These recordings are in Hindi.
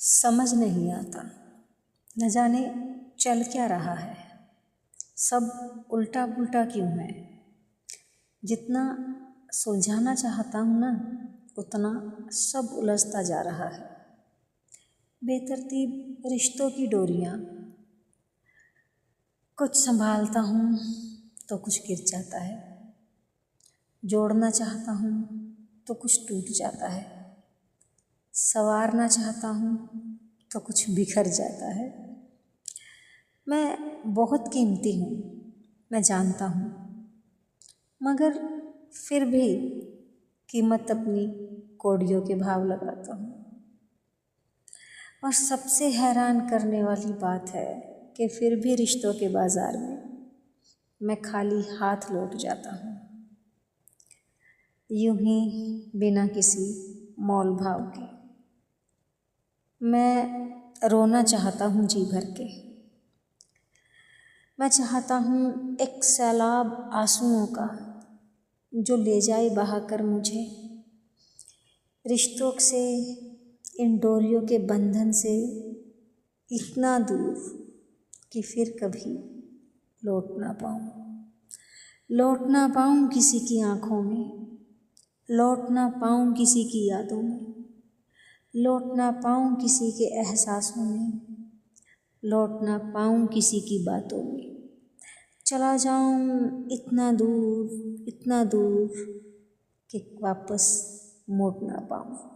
समझ नहीं आता, न जाने चल क्या रहा है, सब उल्टा पुल्टा क्यों है। जितना सुलझाना चाहता हूँ ना, उतना सब उलझता जा रहा है। बेतरतीब रिश्तों की डोरियाँ, कुछ संभालता हूँ तो कुछ गिर जाता है, जोड़ना चाहता हूँ तो कुछ टूट जाता है, संवारना चाहता हूँ तो कुछ बिखर जाता है। मैं बहुत कीमती हूँ, मैं जानता हूँ, मगर फिर भी कीमत अपनी कौड़ियों के भाव लगाता हूँ। और सबसे हैरान करने वाली बात है कि फिर भी रिश्तों के बाज़ार में मैं खाली हाथ लौट जाता हूँ, यूं ही बिना किसी मोल भाव के। मैं रोना चाहता हूँ जी भर के, मैं चाहता हूँ एक सैलाब आंसुओं का जो ले जाए बहाकर मुझे रिश्तों से, इन डोरियों के बंधन से इतना दूर कि फिर कभी लौट ना पाऊँ किसी की आँखों में, लौट ना पाऊँ किसी की यादों में, लौट ना पाऊँ किसी के एहसासों में, लौट ना पाऊँ किसी की बातों में। चला जाऊँ इतना दूर कि वापस मोड़ ना पाऊँ।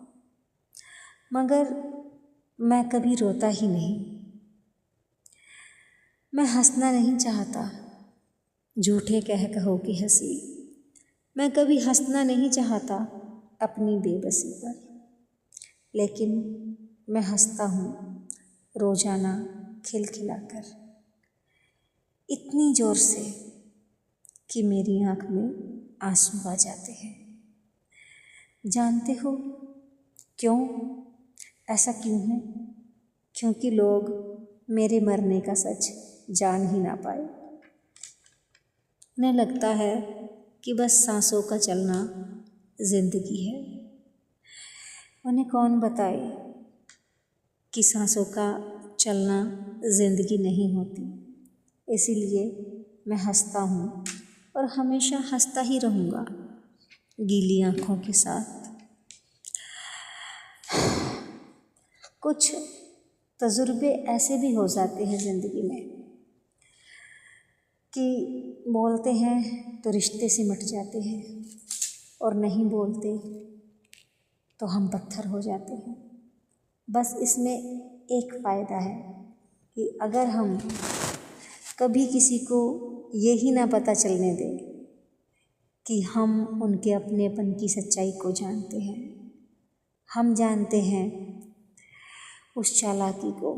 मगर मैं कभी रोता ही नहीं, मैं हंसना नहीं चाहता, झूठे कहो की हंसी। मैं कभी हंसना नहीं चाहता अपनी बेबसी पर, लेकिन मैं हंसता हूँ रोजाना खिलखिलाकर, इतनी जोर से कि मेरी आँख में आंसू आ जाते हैं। जानते हो क्यों? ऐसा क्यों है? क्योंकि लोग मेरे मरने का सच जान ही ना पाए। उन्हें लगता है कि बस सांसों का चलना जिंदगी है। उन्हें कौन बताए कि सांसों का चलना जिंदगी नहीं होती। इसीलिए मैं हंसता हूँ और हमेशा हंसता ही रहूँगा गीली आँखों के साथ। कुछ तजुर्बे ऐसे भी हो जाते हैं ज़िंदगी में कि बोलते हैं तो रिश्ते सिमट जाते हैं और नहीं बोलते तो हम पत्थर हो जाते हैं। बस इसमें एक फ़ायदा है कि अगर हम कभी किसी को यही ना पता चलने दें कि हम उनके अपनेपन की सच्चाई को जानते हैं, हम जानते हैं उस चालाकी को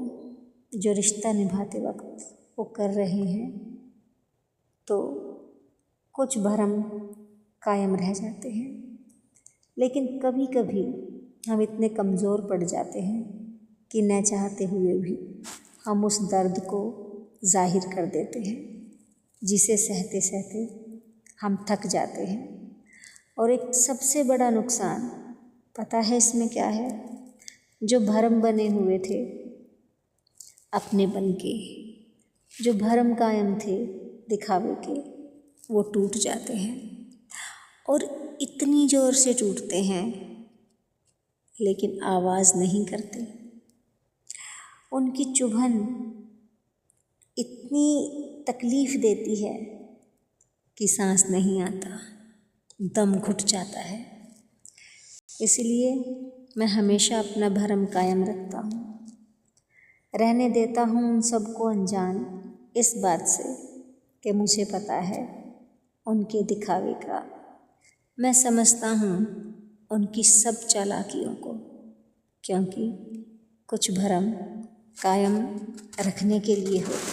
जो रिश्ता निभाते वक्त वो कर रहे हैं, तो कुछ भरम कायम रह जाते हैं। लेकिन कभी कभी हम इतने कमज़ोर पड़ जाते हैं कि न चाहते हुए भी हम उस दर्द को जाहिर कर देते हैं, जिसे सहते सहते हम थक जाते हैं। और एक सबसे बड़ा नुकसान पता है इसमें क्या है? जो भरम बने हुए थे अपनेपन के, जो भरम कायम थे दिखावे के, वो टूट जाते हैं और इतनी ज़ोर से टूटते हैं लेकिन आवाज़ नहीं करते। उनकी चुभन इतनी तकलीफ़ देती है कि सांस नहीं आता, दम घुट जाता है। इसलिए मैं हमेशा अपना भरम कायम रखता हूँ, रहने देता हूँ उन सबको अनजान इस बात से कि मुझे पता है उनके दिखावे का। मैं समझता हूँ उनकी सब चालाकियों को, क्योंकि कुछ भरम कायम रखने के लिए होते